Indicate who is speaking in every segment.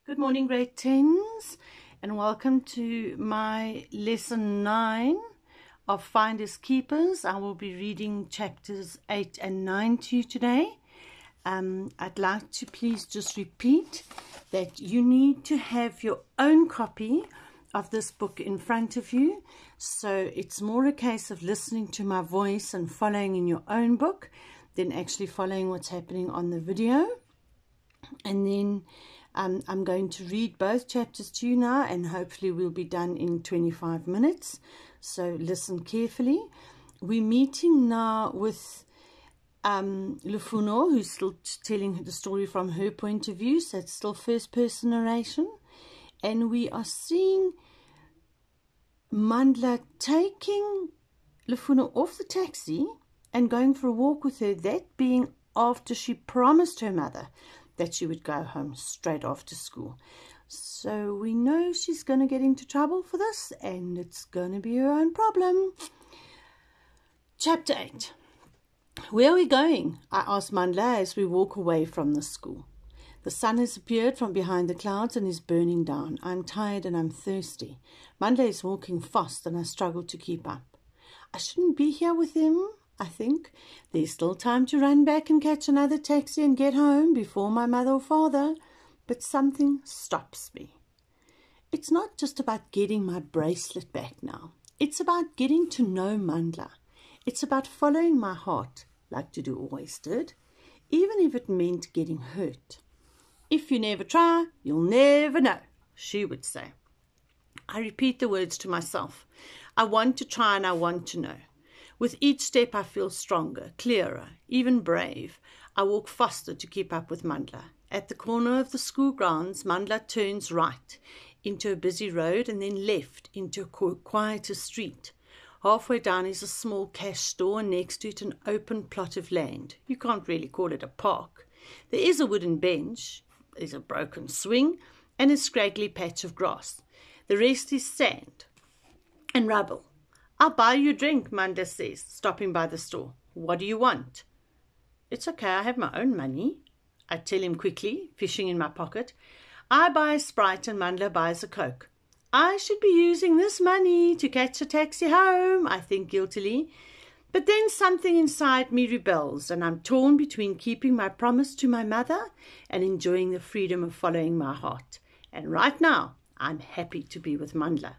Speaker 1: Good morning, grade 10s, and welcome to my lesson 9 of Finders Keepers. I will be reading chapters 8 and 9 to you today. I'd like to please just repeat that you need to have your own copy of this book in front of you. So it's more a case of listening to my voice and following in your own book than actually following what's happening on the video. And then I'm going to read both chapters to you now, and hopefully we'll be done in 25 minutes. So listen carefully. We're meeting now with Lufuno, who's still telling the story from her point of view. So it's still first person narration. And we are seeing Mandla taking Lufuno off the taxi and going for a walk with her, that being after she promised her mother that she would go home straight after school. So we know she's going to get into trouble for this, and it's going to be her own problem. Chapter 8. Where are we going? I asked Mandla as we walk away from the school. The sun has appeared from behind the clouds and is burning down. I'm tired and I'm thirsty. Mandla is walking fast and I struggle to keep up. I shouldn't be here with him, I think. There's still time to run back and catch another taxi and get home before my mother or father. But something stops me. It's not just about getting my bracelet back now. It's about getting to know Mandla. It's about following my heart, like Dudu always did, even if it meant getting hurt. If you never try, you'll never know, she would say. I repeat the words to myself. I want to try and I want to know. With each step I feel stronger, clearer, even brave. I walk faster to keep up with Mandla. At the corner of the school grounds, Mandla turns right into a busy road and then left into a quieter street. Halfway down is a small cash store, and next to it an open plot of land. You can't really call it a park. There is a wooden bench, there's a broken swing, and a scraggly patch of grass. The rest is sand and rubble. I'll buy you a drink, Mandla says, stopping by the store. What do you want? It's okay, I have my own money, I tell him quickly, fishing in my pocket. I buy a Sprite and Mandla buys a Coke. I should be using this money to catch a taxi home, I think guiltily. But then something inside me rebels, and I'm torn between keeping my promise to my mother and enjoying the freedom of following my heart. And right now, I'm happy to be with Mandla.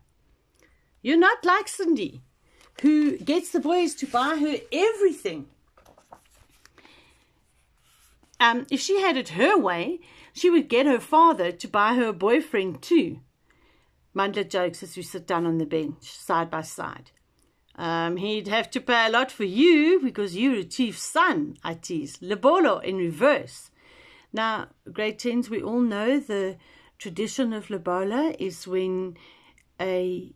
Speaker 1: You're not like Cindy, who gets the boys to buy her everything. If she had it her way, she would get her father to buy her a boyfriend too. Mandla jokes as we sit down on the bench, side by side. He'd have to pay a lot for you because you're a chief's son, I tease. Lebolo in reverse. Now, grade 10s, we all know the tradition of Lobola is when a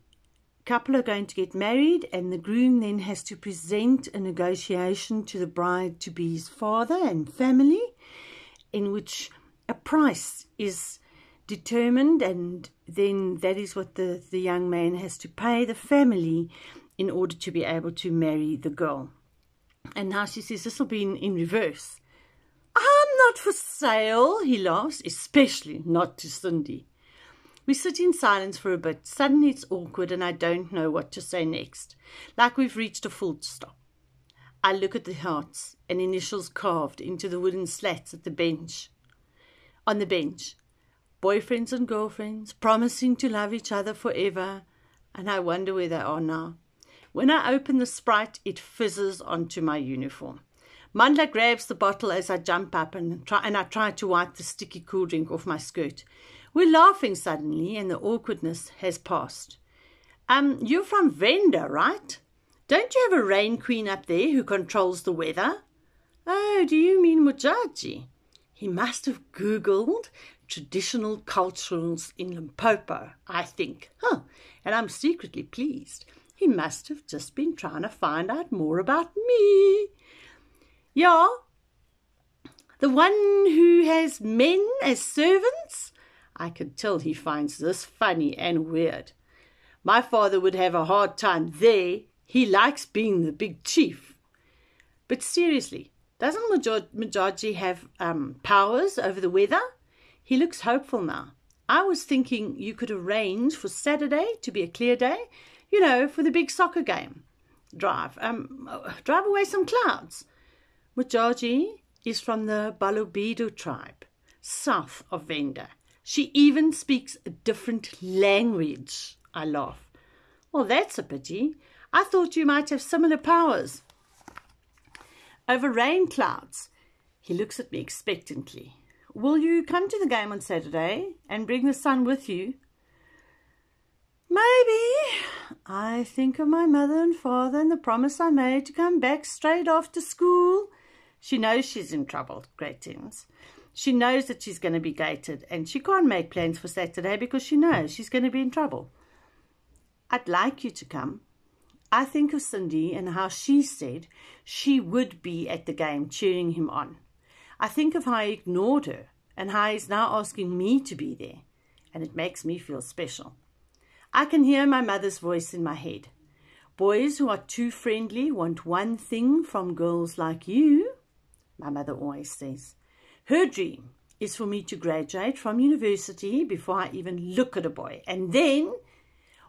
Speaker 1: couple are going to get married and the groom then has to present a negotiation to the bride-to-be's father and family, in which a price is determined, and then that is what the young man has to pay the family in order to be able to marry the girl. And now she says this will be in reverse. I'm not for sale, he laughs, especially not to Cindy. We sit in silence for a bit. Suddenly it's awkward and I don't know what to say next, like we've reached a full stop. I look at the hearts and initials carved into the wooden slats at the bench. On the bench, boyfriends and girlfriends promising to love each other forever, and I wonder where they are now. When I open the Sprite, it fizzes onto my uniform. Mandla grabs the bottle as I jump up and I try to wipe the sticky cool drink off my skirt. We're laughing suddenly, and the awkwardness has passed. You're from Venda, right? Don't you have a rain queen up there who controls the weather? Oh, do you mean Mujaji? He must have Googled traditional cultures in Limpopo, I think. And I'm secretly pleased. He must have just been trying to find out more about me. Yeah, the one who has men as servants? I can tell he finds this funny and weird. My father would have a hard time there. He likes being the big chief. But seriously, doesn't Mujaji have powers over the weather? He looks hopeful now. I was thinking you could arrange for Saturday to be a clear day, you know, for the big soccer game. Drive away some clouds. Mujaji is from the Balobedu tribe, south of Venda. She even speaks a different language. I laugh. Well, that's a pity. I thought you might have similar powers. Over rain clouds. He looks at me expectantly. Will you come to the game on Saturday and bring the sun with you? Maybe. I think of my mother and father and the promise I made to come back straight after school. She knows she's in trouble, Great Thames. She knows that she's going to be gated and she can't make plans for Saturday because she knows she's going to be in trouble. I'd like you to come. I think of Cindy and how she said she would be at the game cheering him on. I think of how I ignored her and how he's now asking me to be there, and it makes me feel special. I can hear my mother's voice in my head. Boys who are too friendly want one thing from girls like you, my mother always says. Her dream is for me to graduate from university before I even look at a boy. And then,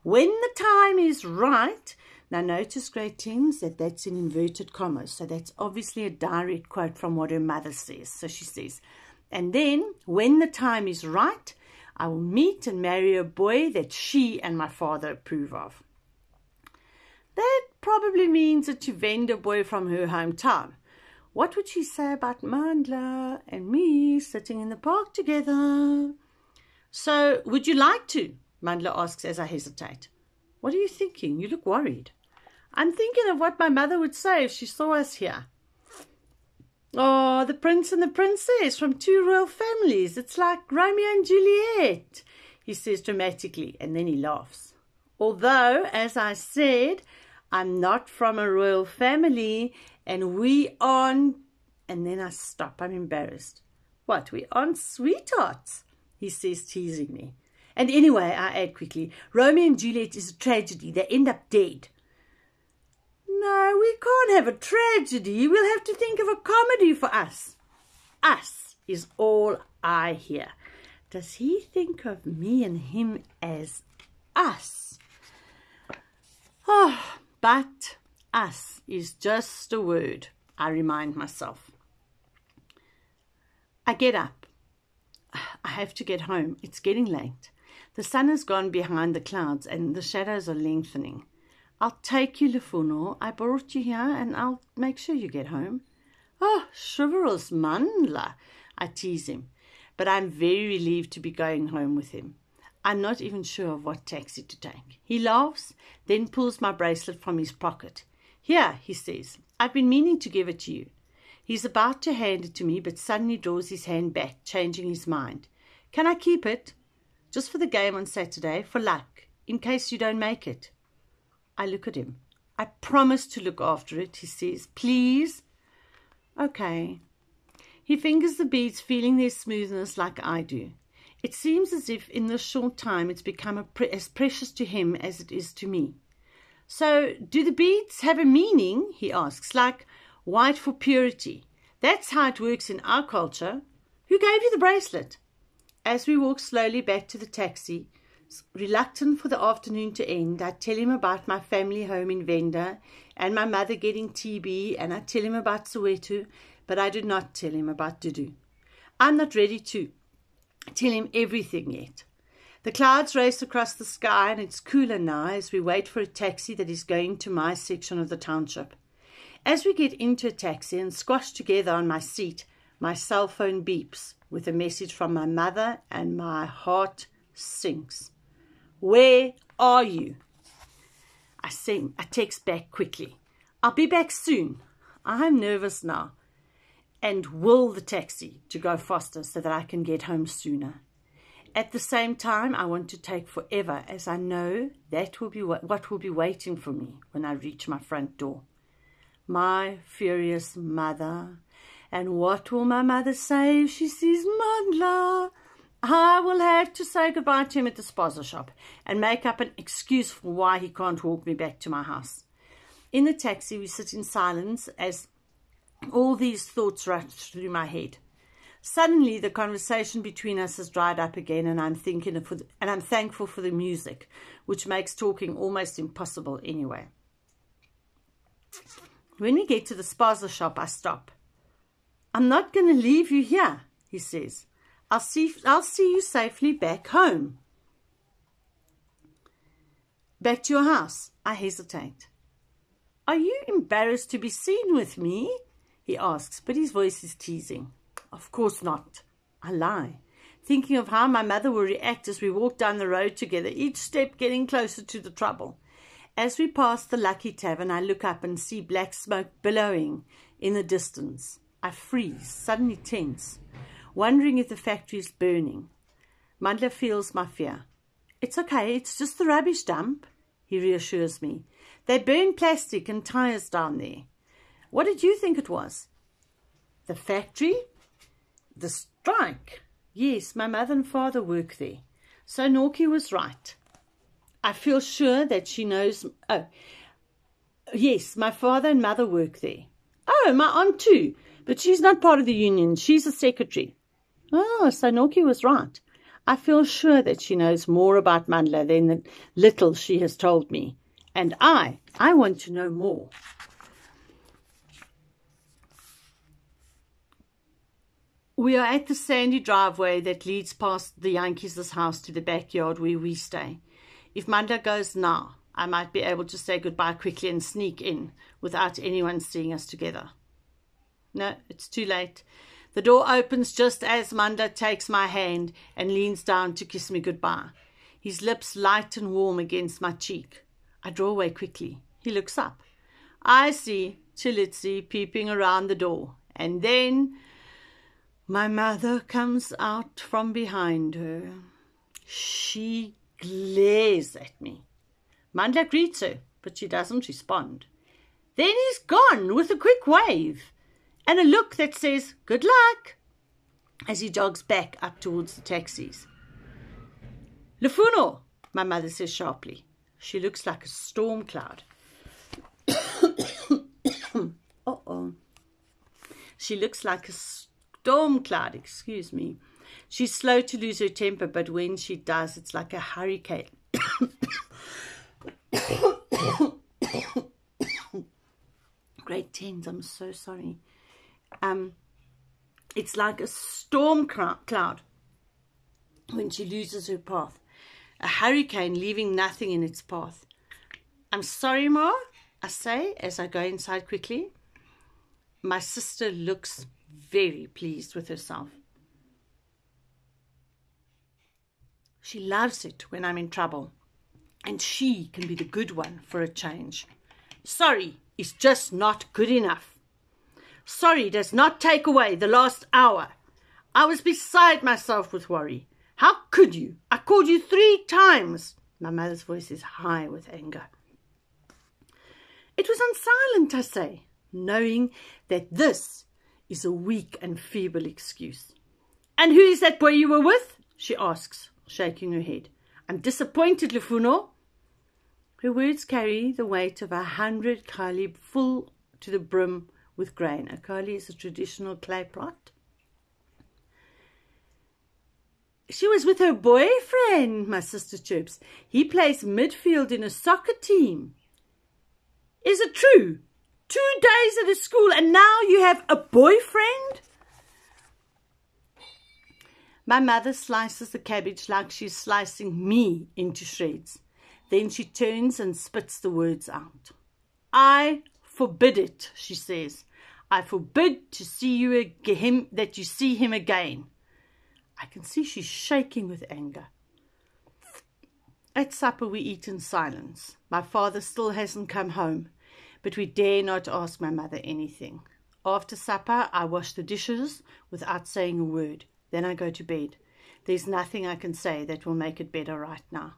Speaker 1: when the time is right, now notice, Great Thames, that that's in inverted commas. So that's obviously a direct quote from what her mother says. So she says, and then, when the time is right, I will meet and marry a boy that she and my father approve of. That probably means a Venda boy from her hometown. What would she say about Mandla and me sitting in the park together? So, would you like to? Mandla asks as I hesitate. What are you thinking? You look worried. I'm thinking of what my mother would say if she saw us here. Oh, the prince and the princess from two royal families. It's like Romeo and Juliet, he says dramatically, and then he laughs. Although, as I said, I'm not from a royal family, and we aren't... And then I stop. I'm embarrassed. What, we aren't sweethearts? He says, teasing me. And anyway, I add quickly, Romeo and Juliet is a tragedy. They end up dead. No, we can't have a tragedy. We'll have to think of a comedy for us. Us is all I hear. Does he think of me and him as us? Oh, but us is just a word, I remind myself. I get up. I have to get home. It's getting late. The sun has gone behind the clouds and the shadows are lengthening. I'll take you, Lefuno. I brought you here and I'll make sure you get home. Oh, chivalrous Mandla, I tease him. But I'm very relieved to be going home with him. I'm not even sure of what taxi to take. He laughs, then pulls my bracelet from his pocket. Here, he says, I've been meaning to give it to you. He's about to hand it to me, but suddenly draws his hand back, changing his mind. Can I keep it? Just for the game on Saturday, for luck, in case you don't make it. I look at him. I promise to look after it, he says. Please? Okay. He fingers the beads, feeling their smoothness like I do. It seems as if in this short time it's become as precious to him as it is to me. So, do the beads have a meaning? He asks, like white for purity. That's how it works in our culture. Who gave you the bracelet? As we walk slowly back to the taxi, reluctant for the afternoon to end, I tell him about my family home in Venda and my mother getting TB, and I tell him about Soweto, but I do not tell him about Dudu. I'm not ready to tell him everything yet. The clouds race across the sky and it's cooler now as we wait for a taxi that is going to my section of the township. As we get into a taxi and squash together on my seat, my cell phone beeps with a message from my mother and my heart sinks. Where are you? I text back quickly. I'll be back soon. I'm nervous now. And will the taxi to go faster so that I can get home sooner. At the same time, I want to take forever, as I know that will be what will be waiting for me when I reach my front door. My furious mother. And what will my mother say if she sees Mandla? I will have to say goodbye to him at the spaza shop and make up an excuse for why he can't walk me back to my house. In the taxi, we sit in silence as all these thoughts rush through my head. Suddenly, the conversation between us has dried up again, and I'm thankful for the music, which makes talking almost impossible anyway. When we get to the spaza shop, I stop. "I'm not going to leave you here," he says. I'll see you safely back home." "Back to your house?" I hesitate. "Are you embarrassed to be seen with me?" he asks, but his voice is teasing. "Of course not." I lie, thinking of how my mother will react as we walk down the road together, each step getting closer to the trouble. As we pass the Lucky Tavern, I look up and see black smoke billowing in the distance. I freeze, suddenly tense, wondering if the factory is burning. Mandla feels my fear. "It's okay, it's just the rubbish dump," he reassures me. "They burn plastic and tires down there." "What did you think it was?" "The factory? The strike?" "Yes, my mother and father work there. So Norky was right." I feel sure that she knows. "Oh, yes, my father and mother work there." "Oh, my aunt too, but she's not part of the union. She's a secretary." "Oh, so Norky was right." I feel sure that she knows more about Mandla than the little she has told me. And I want to know more. We are at the sandy driveway that leads past the Yankees' house to the backyard where we stay. If Mandla goes now, I might be able to say goodbye quickly and sneak in without anyone seeing us together. No, it's too late. The door opens just as Mandla takes my hand and leans down to kiss me goodbye. His lips light and warm against my cheek. I draw away quickly. He looks up. I see Chilitsi peeping around the door. And then my mother comes out from behind her. She glares at me. Mandla greets her, but she doesn't respond. Then he's gone with a quick wave and a look that says, "Good luck," as he jogs back up towards the taxis. "Lufuno," my mother says sharply. She looks like a storm cloud. Uh-oh. She looks like a storm cloud, excuse me. She's slow to lose her temper, but when she does, it's like a hurricane. Grade 10s, I'm so sorry. It's like a storm cloud when she loses her path. A hurricane leaving nothing in its path. "I'm sorry, Ma," I say as I go inside quickly. My sister looks very pleased with herself. She loves it when I'm in trouble, and she can be the good one for a change. Sorry is just not good enough. Sorry does not take away the last hour. I was beside myself with worry. How could you? I called you 3 times. My mother's voice is high with anger. It was on silent, I say, knowing that this is a weak and feeble excuse. "And who is that boy you were with?" she asks, shaking her head. "I'm disappointed, Lufuno." Her words carry the weight of 100 kali full to the brim with grain. A kali is a traditional clay pot. "She was with her boyfriend," my sister chirps. "He plays midfield in a soccer team." "Is it true? 2 days at a school and now you have a boyfriend?" My mother slices the cabbage like she's slicing me into shreds. Then she turns and spits the words out. "I forbid it," she says. "I forbid to see that you see him again." I can see she's shaking with anger. At supper we eat in silence. My father still hasn't come home, but we dare not ask my mother anything. After supper, I wash the dishes without saying a word. Then I go to bed. There's nothing I can say that will make it better right now.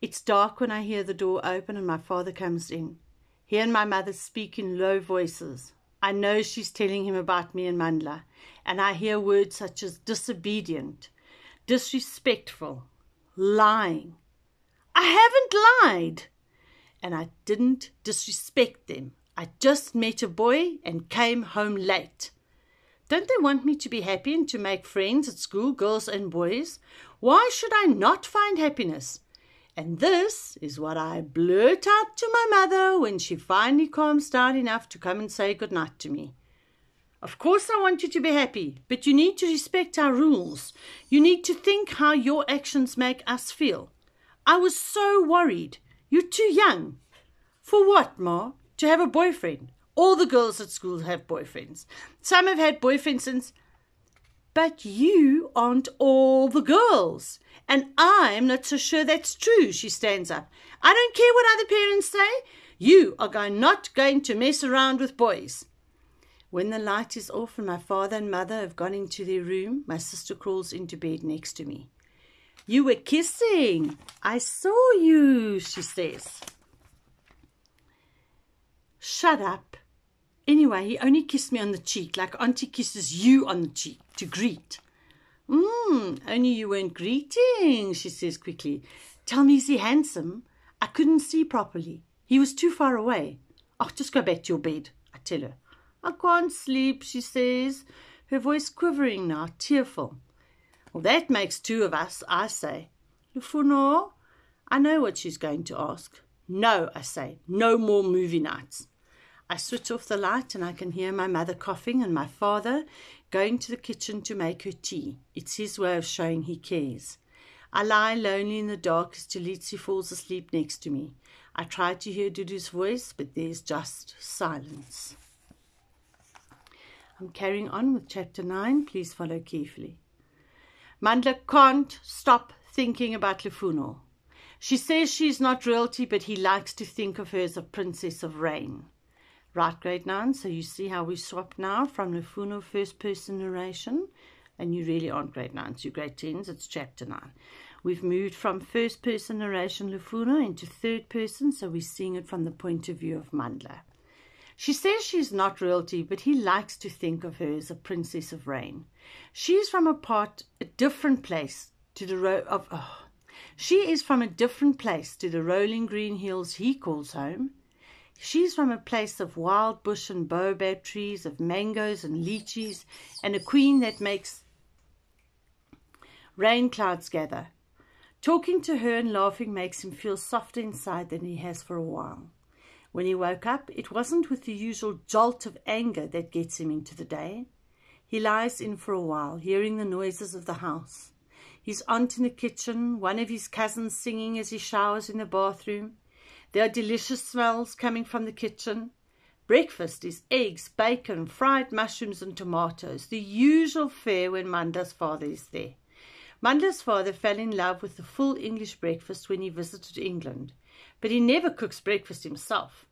Speaker 1: It's dark when I hear the door open and my father comes in. He and my mother speak in low voices. I know she's telling him about me and Mandla, and I hear words such as disobedient, disrespectful, lying. I haven't lied, and I didn't disrespect them. I just met a boy and came home late. Don't they want me to be happy and to make friends at school, girls and boys? Why should I not find happiness? And this is what I blurt out to my mother when she finally calms down enough to come and say goodnight to me. Of course I want you to be happy, but you need to respect our rules. You need to think how your actions make us feel. I was so worried. You're too young. For what, Ma? To have a boyfriend. All the girls at school have boyfriends. Some have had boyfriends since... But you aren't all the girls. And I'm not so sure that's true, she stands up. I don't care what other parents say. You are not going to mess around with boys. When the light is off and my father and mother have gone into their room, my sister crawls into bed next to me. You were kissing. I saw you, she says. Shut up. Anyway, he only kissed me on the cheek, like Auntie kisses you on the cheek, to greet. Only you weren't greeting, she says quickly. Tell me, is he handsome? I couldn't see properly. He was too far away. Oh, just go back to your bed, I tell her. I can't sleep, she says, her voice quivering now, tearful. Well, that makes two of us, I say. Lufuno, I know what she's going to ask. No, I say, no more movie nights. I switch off the light and I can hear my mother coughing and my father going to the kitchen to make her tea. It's his way of showing he cares. I lie lonely in the dark as Talitsi falls asleep next to me. I try to hear Dudu's voice, but there's just silence. I'm carrying on with chapter 9. Please follow carefully. Mandla can't stop thinking about Lufuno. She says she's not royalty, but he likes to think of her as a princess of rain. Right, grade 9, so you see how we swap now from Lufuno first person narration, and you really aren't grade 9s, you're grade 10s, it's chapter 9. We've moved from first person narration Lufuno into third person, so we're seeing it from the point of view of Mandla. She says she's not royalty, but he likes to think of her as a princess of rain. She's from a different place to the She is from a different place to the rolling green hills he calls home. She's from a place of wild bush and baobab trees, of mangoes and lychees, and a queen that makes rain clouds gather. Talking to her and laughing makes him feel softer inside than he has for a while. When he woke up, it wasn't with the usual jolt of anger that gets him into the day. He lies in for a while, hearing the noises of the house. His aunt in the kitchen, one of his cousins singing as he showers in the bathroom. There are delicious smells coming from the kitchen. Breakfast is eggs, bacon, fried mushrooms and tomatoes, the usual fare when Mandla's father is there. Mandla's father fell in love with the full English breakfast when he visited England, but he never cooks breakfast himself.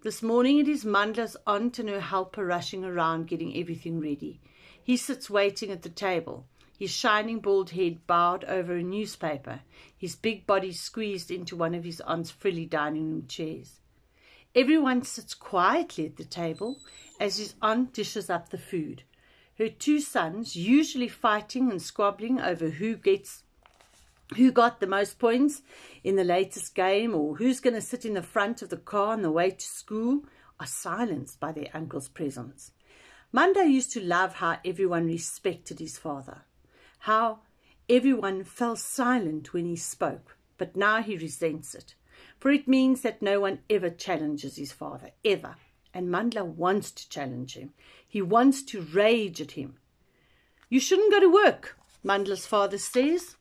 Speaker 1: This morning it is Mandla's aunt and her helper rushing around getting everything ready. He sits waiting at the table, his shining bald head bowed over a newspaper, his big body squeezed into one of his aunt's frilly dining room chairs. Everyone sits quietly at the table as his aunt dishes up the food. Her two sons, usually fighting and squabbling over who got the most points in the latest game or who's going to sit in the front of the car on the way to school, are silenced by their uncle's presence. Mandla used to love how everyone respected his father, how everyone fell silent when he spoke, but now he resents it, for it means that no one ever challenges his father, ever. And Mandla wants to challenge him. He wants to rage at him. You shouldn't go to work, Mandla's father says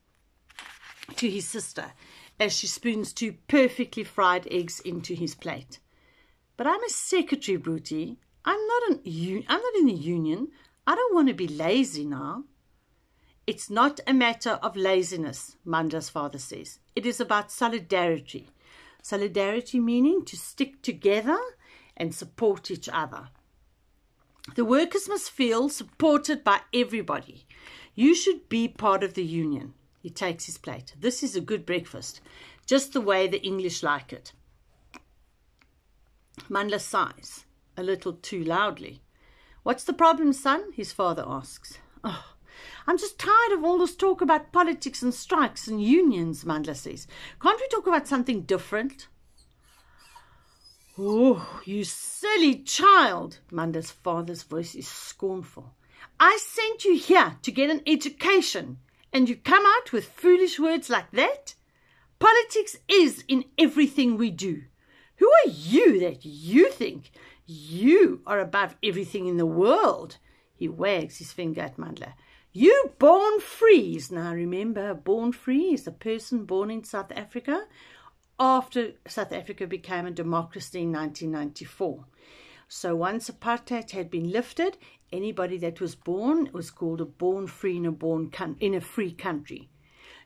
Speaker 1: to his sister as she spoons 2 perfectly fried eggs into his plate. But I'm a secretary, Brutie. I'm not in the union. I don't want to be lazy now. It's not a matter of laziness, Mandla's father says. It is about solidarity. Solidarity meaning to stick together and support each other. The workers must feel supported by everybody. You should be part of the union. He takes his plate. This is a good breakfast, just the way the English like it. Mandla sighs, a little too loudly. What's the problem, son? His father asks. Oh, I'm just tired of all this talk about politics and strikes and unions, Mandla says. Can't we talk about something different? Oh, you silly child, Mandla's father's voice is scornful. I sent you here to get an education, and you come out with foolish words like that? Politics is in everything we do. Who are you that you think you are above everything in the world? He wags his finger at Mandla. You born free. Now remember, born free is a person born in South Africa after South Africa became a democracy in 1994. So once apartheid had been lifted, anybody that was born was called a born free in a free country.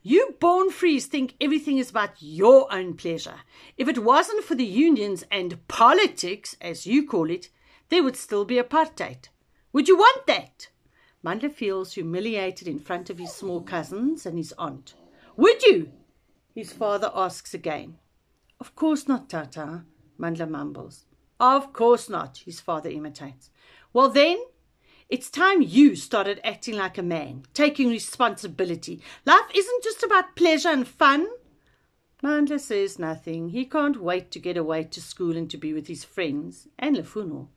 Speaker 1: You born frees think everything is about your own pleasure. If it wasn't for the unions and politics, as you call it, there would still be apartheid. Would you want that? Mandla feels humiliated in front of his small cousins and his aunt. Would you? His father asks again. Of course not, Tata, Mandla mumbles. Of course not, his father imitates. Well then, it's time you started acting like a man, taking responsibility. Life isn't just about pleasure and fun. Mandla says nothing. He can't wait to get away to school and to be with his friends, and Lefuno,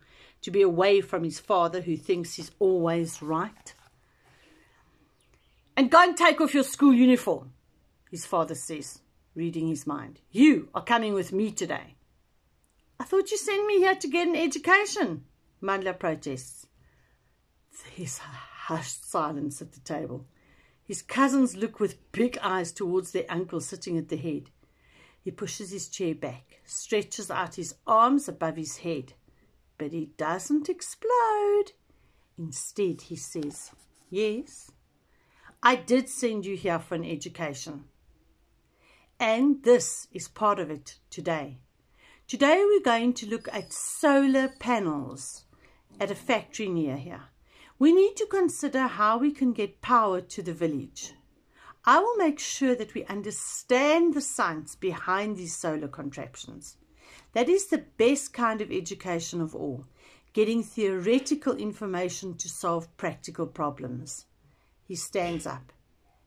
Speaker 1: to be away from his father who thinks he's always right. And go and take off your school uniform, his father says, reading his mind. You are coming with me today. I thought you sent me here to get an education, Mandla protests. There's a hushed silence at the table. His cousins look with big eyes towards their uncle sitting at the head. He pushes his chair back, stretches out his arms above his head. But he doesn't explode. Instead, he says, yes, I did send you here for an education. And this is part of it today. Today we're going to look at solar panels at a factory near here. We need to consider how we can get power to the village. I will make sure that we understand the science behind these solar contraptions. That is the best kind of education of all, getting theoretical information to solve practical problems. He stands up.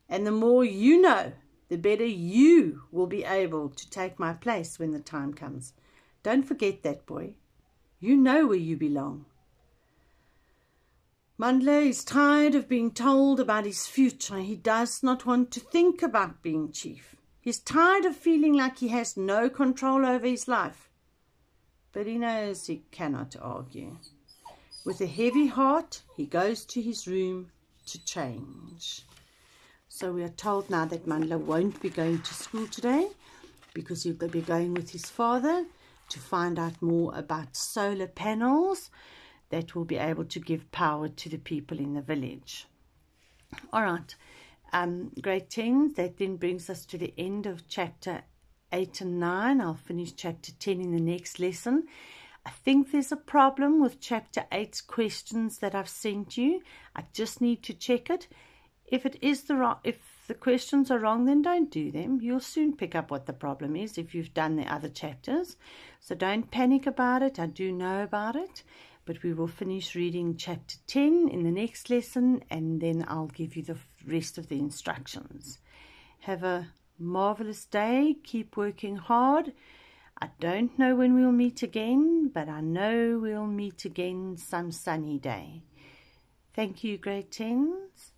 Speaker 1: And the more you know, the better you will be able to take my place when the time comes. Don't forget that, boy. You know where you belong. Mandla is tired of being told about his future. He does not want to think about being chief. He's tired of feeling like he has no control over his life. But he knows he cannot argue. With a heavy heart, he goes to his room to change. So we are told now that Mandla won't be going to school today because he'll be going with his father to find out more about solar panels that will be able to give power to the people in the village. All right, grade 10, that then brings us to the end of chapter 8 and 9. I'll finish chapter 10 in the next lesson. I think there's a problem with chapter 8's questions that I've sent you. I just need to check it. If the questions are wrong, then don't do them. You'll soon pick up what the problem is if you've done the other chapters. So don't panic about it. I do know about it. But we will finish reading chapter 10 in the next lesson, and then I'll give you the rest of the instructions. Have a marvelous day. Keep working hard. I don't know when we'll meet again, but I know we'll meet again some sunny day. Thank you, grade 10s.